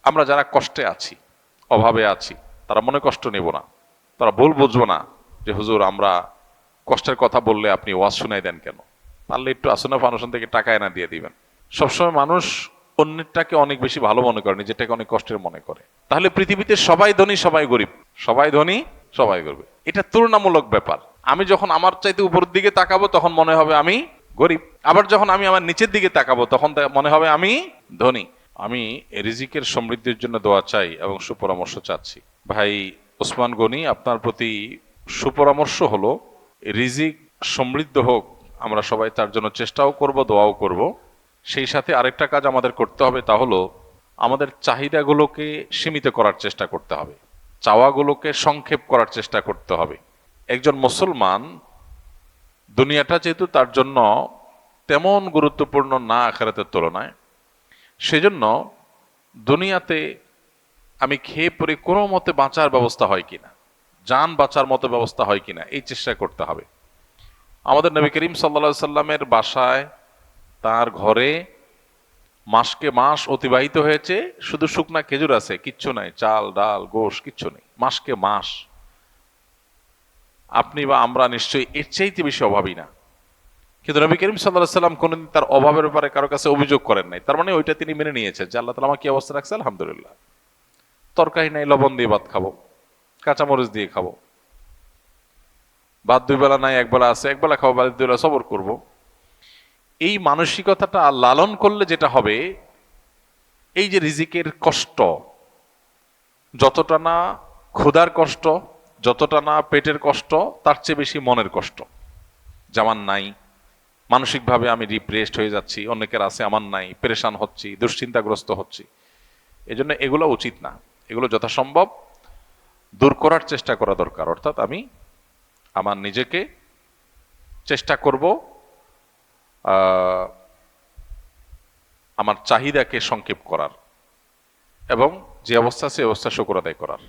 আমরা যারা কষ্টে আছি, অভাবে আছি, তারা মনে কষ্ট নেব না, তারা ভুল বুঝবো না যে হুজুর আমরা কষ্টের কথা বললে আপনি ওয়াজ শুনাই দেন কেন, পারলে একটু আসনা ফাউন্ডেশন থেকে টাকা এনে দিয়ে দিবেন। সবসময় মানুষ অন্যেরটাকে অনেক বেশি ভালো মনে করে, নিজেরটাকে অনেক কষ্টের মনে করে। তাহলে পৃথিবীতে সবাই ধনী সবাই গরিব, সবাই ধনী সবাই গরিব, এটা তুলনামূলক ব্যাপার। আমি যখন আমার চাইতে উপরের দিকে তাকাবো তখন মনে হবে আমি গরিব, আবার যখন আমি আমার নিচের দিকে তাকাবো তখন মনে হবে আমি ধনী। আমি রিজিকের সমৃদ্ধির জন্য দোয়া চাই এবং সুপরামর্শ চাচ্ছি। ভাই ওসমান গনি, আপনার প্রতি সুপরামর্শ হলো রিজিক সমৃদ্ধ হোক, আমরা সবাই তার জন্য চেষ্টাও করব, দোয়াও করব। সেই সাথে আরেকটা কাজ আমাদের করতে হবে, তা হলো আমাদের চাহিদাগুলোকে সীমিত করার চেষ্টা করতে হবে, চাওয়াগুলোকে সংক্ষেপ করার চেষ্টা করতে হবে। একজন মুসলমান দুনিয়াটা যেহেতু তার জন্য তেমন গুরুত্বপূর্ণ না আখিরাতের তুলনায়, সেজন্য দুনিয়াতে আমি খেয়ে পরে কোনো মতে বাঁচার ব্যবস্থা হয় কিনা, জান বাঁচার মতো ব্যবস্থা হয় কিনা, এই চেষ্টা করতে হবে। আমাদের নবী করিম সাল্লা সাল্লামের বাসায়, তার ঘরে মাসকে মাস অতিবাহিত হয়েছে, শুধু শুকনা খেজুর আছে, কিচ্ছু নাই, চাল ডাল গোশ কিচ্ছু নেই, মাসকে মাস। আপনি বা আমরা নিশ্চয়ই এর চাইতে বেশি অভাবী না, কিন্তু নবী করিম সাল্লাহ সাল্লাম কোনোদিন তার অভাবের ব্যাপারে কারো কাছে অভিযোগ করেন নাই। তার মানে ওইটা তিনি মেনে নিয়েছেন যে আল্লাহ তাআলা আমার কি অবস্থা রাখছে, আলহামদুলিল্লাহ। তরকারি নাই, লবণ দিয়ে ভাত খাবো, কাঁচামরিচ দিয়ে খাবো, ভাত দুই বেলা নাই, এক বেলা আছে, এক বেলা খাবো, বাদ দুই বেলা সবর করবো। এই মানসিকতাটা লালন করলে যেটা হবে, এই যে রিজিকের কষ্ট, যতটা না ক্ষুধার কষ্ট, যতটা না পেটের কষ্ট, তার চেয়ে বেশি মনের কষ্ট। যেমন নাই, মানসিকভাবে আমি ডিপ্রেসড হয়ে যাচ্ছি, অনেকের আছে, আমার নাই, পেরেশান হচ্ছি, দুশ্চিন্তাগ্রস্ত হচ্ছি। এজন্য এগুলো উচিত না, এগুলো যথাসম্ভব দূর করার চেষ্টা করা দরকার। অর্থাৎ আমি আমার নিজেকে চেষ্টা করব আমার চাহিদাকে সংক্ষেপ করার এবং যে অবস্থা সে অবস্থা শুকর আদায় করার।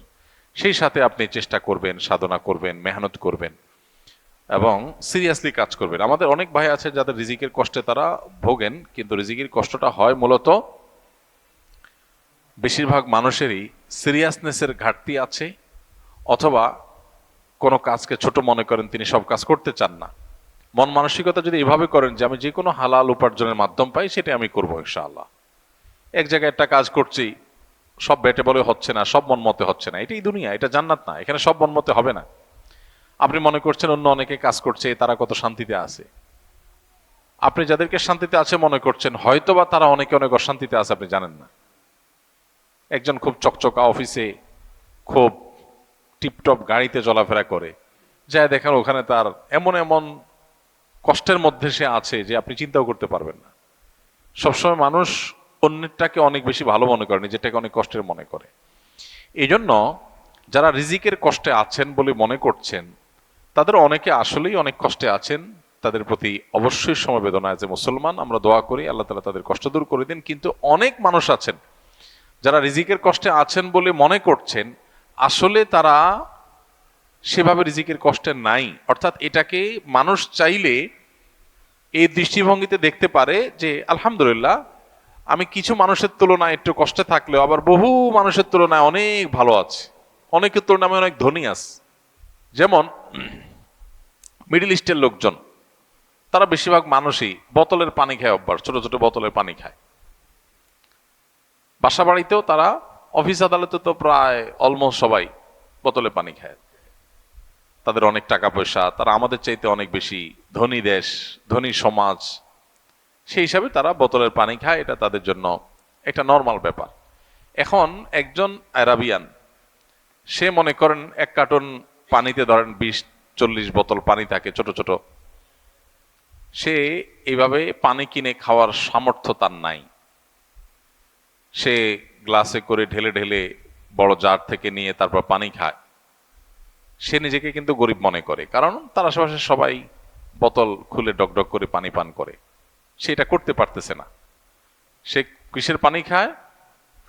সেই সাথে আপনি চেষ্টা করবেন, সাধনা করবেন, মেহনত করবেন এবং সিরিয়াসলি কাজ করবেন। আমাদের অনেক ভাই আছে যাদের রিজিকের কষ্টে তারা ভোগেন, কিন্তু রিজিকের কষ্টটা হয় মূলত বেশিরভাগ মানুষেরই সিরিয়াসনেসের ঘাটতি আছে, অথবা কোনো কাজকে ছোট মনে করেন, তিনি সব কাজ করতে চান না। মন মানসিকতা যদি এভাবে করেন যে আমি যে কোনো হালাল উপার্জনের মাধ্যম পাই সেটা আমি করবো ইনশাআল্লাহ, এক জায়গায় একটা কাজ করছি, সব বেটে বলে হচ্ছে না, সব মন মতে হচ্ছে না, এটাই দুনিয়া, এটা জান্নাত না, এখানে সব মন মতে হবে না। আপনি মনে করছেন অন্য অনেকে কাজ করছে, তারা কত শান্তিতে আছে। আপনি যাদেরকে শান্তিতে আছে মনে করছেন, হয়তোবা তারা অনেকে অনেক অশান্তিতে আছে, আপনি জানেন না। একজন খুব চকচকা অফিসে, খুব টিপটপ গাড়িতে চলাফেরা করে, যায় দেখেন ওখানে তার এমন এমন কষ্টের মধ্যে সে আছে যে আপনি চিন্তাও করতে পারবেন না। সবসময় মানুষ অন্যেরটাকে অনেক বেশি ভালো মনে করে, নিজেরটাকে অনেক কষ্টের মনে করে। এই জন্য যারা রিজিকের কষ্টে আছেন বলে মনে করছেন, তাদের অনেকে আসলেই অনেক কষ্টে আছেন, তাদের প্রতি অবশ্যই সমবেদনা আছে। মুসলমান আমরা দোয়া করি আল্লাহ তাআলা তাদের কষ্ট দূর করে দিন। কিন্তু অনেক মানুষ আছেন যারা রিজিকের কষ্টে আছেন বলে মনে করছেন, আসলে তারা সেভাবে রিজিকের কষ্টে নাই। অর্থাৎ এটাকে মানুষ চাইলে এই দৃষ্টিভঙ্গিতে দেখতে পারে যে আলহামদুলিল্লাহ, আমি কিছু মানুষের তুলনায় একটু কষ্টে থাকলেও আবার বহু মানুষের তুলনায় অনেক ভালো আছে, অনেকের তুলনায় আমি অনেক ধনী আছি। যেমন মিডল ইস্টের লোকজন, তারা বেশিরভাগ মানুষই বোতলের পানি খায় অভ্যাস, ছোট ছোট বোতলের পানি খায়। বাসা বাড়িতেও তারা, অফিস আদালতে তো প্রায় অলমোস্ট সবাই বোতলে পানি খায়। তাদের অনেক টাকা পয়সা, তারা আমাদের চাইতে অনেক বেশি ধনী দেশ, ধনী সমাজ, সেই হিসাবে তারা বোতলের পানি খায়, এটা তাদের জন্য একটা নর্মাল ব্যাপার। এখন একজন আরাবিয়ান, সে মনে করেন এক কার্টন পানিতে ধরেন 20-40 বোতল পানি থাকে ছোট ছোট, সে এইভাবে পানি কিনে খাওয়ার সামর্থ্য তার নাই। সে গ্লাসে করে ঢেলে ঢেলে বড় জার থেকে নিয়ে তারপর পানি খায়। সে নিজেকে কিন্তু গরিব মনে করে, কারণ তার আশেপাশে সবাই বোতল খুলে ডকডক করে পানি পান করে, সে এটা করতে পারতেছে না। সে কিসের পানি খায়?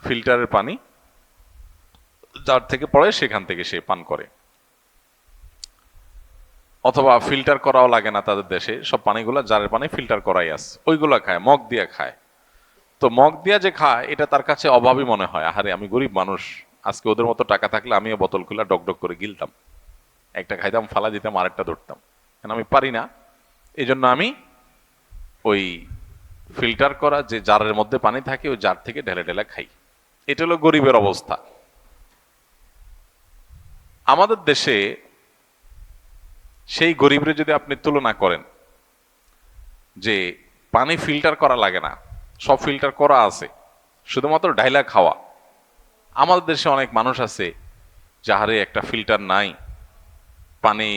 ফিল্টারের পানি, যার থেকে পড়ে সেখান থেকে সে পান করে। অথবা ফিল্টার করাও লাগে না, তাদের দেশে সব পানিগুলা জারের পানি ফিল্টার করাই আছে, ওইগুলা খায়, মগ দিয়ে খায়। তো মগ দিয়া যে খায় এটা তার কাছে অভাবই মনে হয়, আহারে আমি গরিব মানুষ, আজকে ওদের মতো টাকা থাকলে আমিও বোতল খুলে ডক ডক করে গিলতাম, একটা খাইতাম ফালা দিতাম আরেকটা ধরতাম, কারণ আমি পারি না। এই জন্য আমি ওই ফিল্টার করা যে জারের মধ্যে পানি থাকে ওই জার থেকে ঢেলে ঢেলে খাই। এটা হলো গরিবের অবস্থা। আমাদের দেশে সেই গরিবরে যদি আপনি তুলনা করেন যে পানি ফিল্টার করা লাগে না, সব ফিল্টার করা আছে, শুধুমাত্র ঢাইলা খাওয়া। আমাদের দেশে অনেক মানুষ আছে যাহারে একটা ফিল্টার নাই, পানি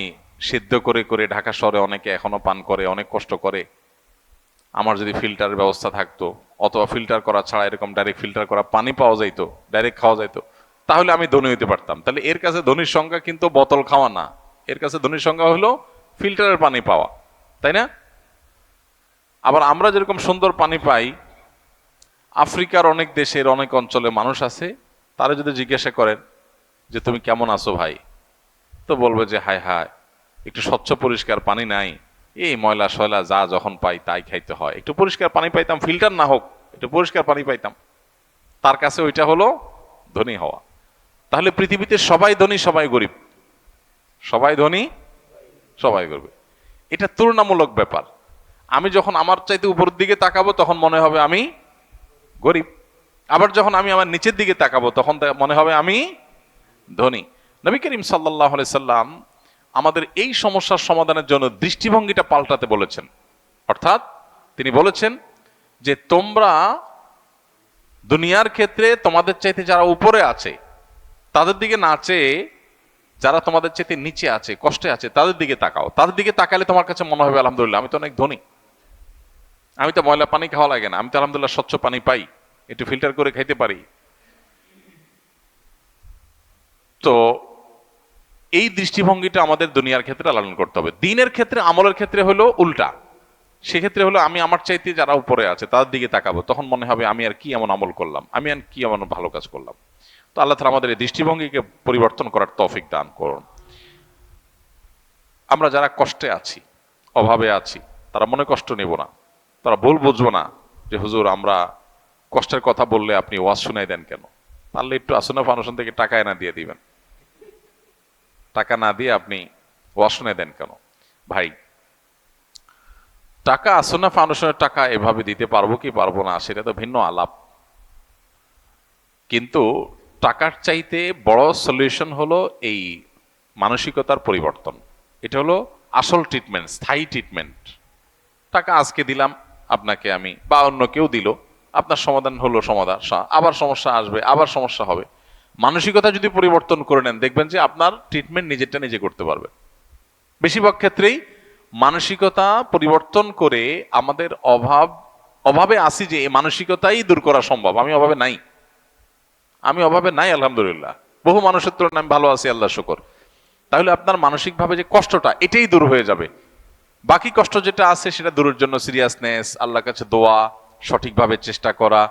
সিদ্ধ করে করে ঢাকা শহরে অনেকে এখনো পান করে, অনেক কষ্ট করে। আমার যদি ফিল্টারের ব্যবস্থা থাকতো, অথবা ফিল্টার করা ছাড়া এরকম ডাইরেক্ট ফিল্টার করা পানি পাওয়া যাইতো, ডাইরেক্ট খাওয়া যাইতো, তাহলে আমি ধনী হইতে পারতাম। তাহলে এর কাছে ধনীর সংজ্ঞা কিন্তু বোতল খাওয়া না, এর কাছে ধনীর সংজ্ঞা হলো ফিল্টারের পানি পাওয়া, তাই না? আবার আমরা যেরকম সুন্দর পানি পাই, আফ্রিকার অনেক দেশের অনেক অঞ্চলে মানুষ আছে, তারা যদি জিজ্ঞাসা করেন যে তুমি কেমন আছো ভাই, তো বলবে যে হায় হায়, একটু স্বচ্ছ পরিষ্কার পানি নাই, এই ময়লা শয়লা যা যখন পাই তাই খাইতে হয়, একটু পরিষ্কার পানি পাইতাম, ফিল্টার না হোক একটু পরিষ্কার পানি পাইতাম। তার কাছে ওইটা হলো ধনী হওয়া। তাহলে পৃথিবীতে সবাই ধনী সবাই গরিব, সবাই ধনী সবাই গরিব, এটা তুলনামূলক ব্যাপার। আমি যখন আমার চাইতে উপরের দিকে তাকাবো তখন মনে হবে আমি গরিব, আবার যখন আমি আমার নিচের দিকে তাকাবো তখন মনে হবে আমি ধনী। নবী করিম সাল্লাল্লাহু আলাইহি সাল্লাম আমাদের এই সমস্যার সমাধানের জন্য দৃষ্টিভঙ্গিটা পাল্টাতে বলেছেন। অর্থাৎ তিনি বলেছেন যে তোমরা দুনিয়ার ক্ষেত্রে তোমাদের চাইতে যারা উপরে আছে তাদের দিকে না চেয়ে যারা তোমাদের চাইতে নিচে আছে, কষ্টে আছে, তাদের দিকে তাকাও। তাদের দিকে তাকালে তোমার কাছে মনে হবে আলহামদুলিল্লাহ আমি তো অনেক ধনী, আমি তো ময়লা পানি খাওয়া লাগে না, আমি তো আলহামদুলিল্লাহ স্বচ্ছ পানি পাই, একটু ফিল্টার করে খাইতে পারি। তো এই দৃষ্টিভঙ্গিটা আমাদের দুনিয়ার ক্ষেত্রে লালন করতে হবে। দিনের ক্ষেত্রে, আমলের ক্ষেত্রে হলো উল্টা। সেক্ষেত্রে হলো আমি আমার চাইতে যারা উপরে আছে তাদের দিকে তাকাবো, তখন মনে হবে আমি আর কি এমন আমল করলাম, আমি আর কি এমন ভালো কাজ করলাম। তো আল্লাহ তাআলা আমাদের এই দৃষ্টিভঙ্গিকে পরিবর্তন করার তৌফিক দান করুন। আমরা যারা কষ্টে আছি, অভাবে আছি, তারা মনে কষ্ট নেব না, তারা ভুল বুঝবো না যে হুজুর আমরা কষ্টের কথা বললে আপনি ওয়াজ শুনাই দেন কেন, পারলে একটু আসনা ফাউন্ডেশন থেকে টাকা এনে দিয়ে দিবেন, টাকা না দিয়ে আপনি ওয়াজ শুনাই দেন কেন। ভাই, টাকা আসনা ফাউন্ডেশনের টাকা এভাবে দিতে পারবো কি পারবো না সেটা তো ভিন্ন আলাপ, কিন্তু টাকার চাইতে বড় সলিউশন হলো এই মানসিকতার পরিবর্তন। এটা হলো আসল ট্রিটমেন্ট, স্থায়ী ট্রিটমেন্ট। টাকা আজকে দিলাম আপনাকে আমি বা অন্য কেউ দিল, আপনার সমাধান হলো সমাধান, আবার সমস্যা আসবে, আবার সমস্যা হবে। মানসিকতা যদি পরিবর্তন করে নেন দেখবেন যে আপনার ট্রিটমেন্ট নিজেরটা নিজে করতে পারবেন। বেশিরভাগ ক্ষেত্রেই মানসিকতা পরিবর্তন করে আমাদের অভাবে আসি যে এই মানসিকতাই দূর করা সম্ভব। আমি অভাবে নাই, আমি অভাবে নাই আলহামদুলিল্লাহ, বহু মানুষের তুলনায় আমি ভালো আছি আল্লাহ শুকর। তাহলে আপনার মানসিকভাবে যে কষ্টটা এটাই দূর হয়ে যাবে। বাকি কষ্ট যেটা আছে সেটা দূরের জন্য সিরিয়াসনেস, আল্লাহর কাছে দোয়া, সঠিকভাবে চেষ্টা করা,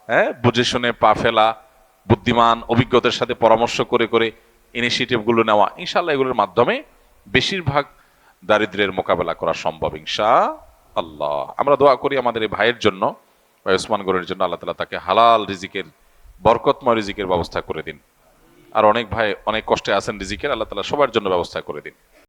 হ্যাঁ, বুঝে শুনে পা ফেলা, বুদ্ধিমান অভিজ্ঞতার সাথে পরামর্শ করে করে ইনিশিয়েটিভ গুলো নেওয়া, ইনশাআল্লাহ এগুলোর মাধ্যমে বেশিরভাগ দারিদ্র্যের মোকাবেলা করা সম্ভব ইনশাআল্লাহ। আমরা দোয়া করি আমাদের এই ভাইয়ের জন্য, ভাই ওসমান গনির জন্য, আল্লাহ তাআলা তাকে হালাল রিজিকের, বরকতময় রিজিকের ব্যবস্থা করে দিন। আর অনেক ভাই অনেক কষ্টে আছেন রিজিকের, আল্লাহ তাআলা সবার জন্য ব্যবস্থা করে দিন।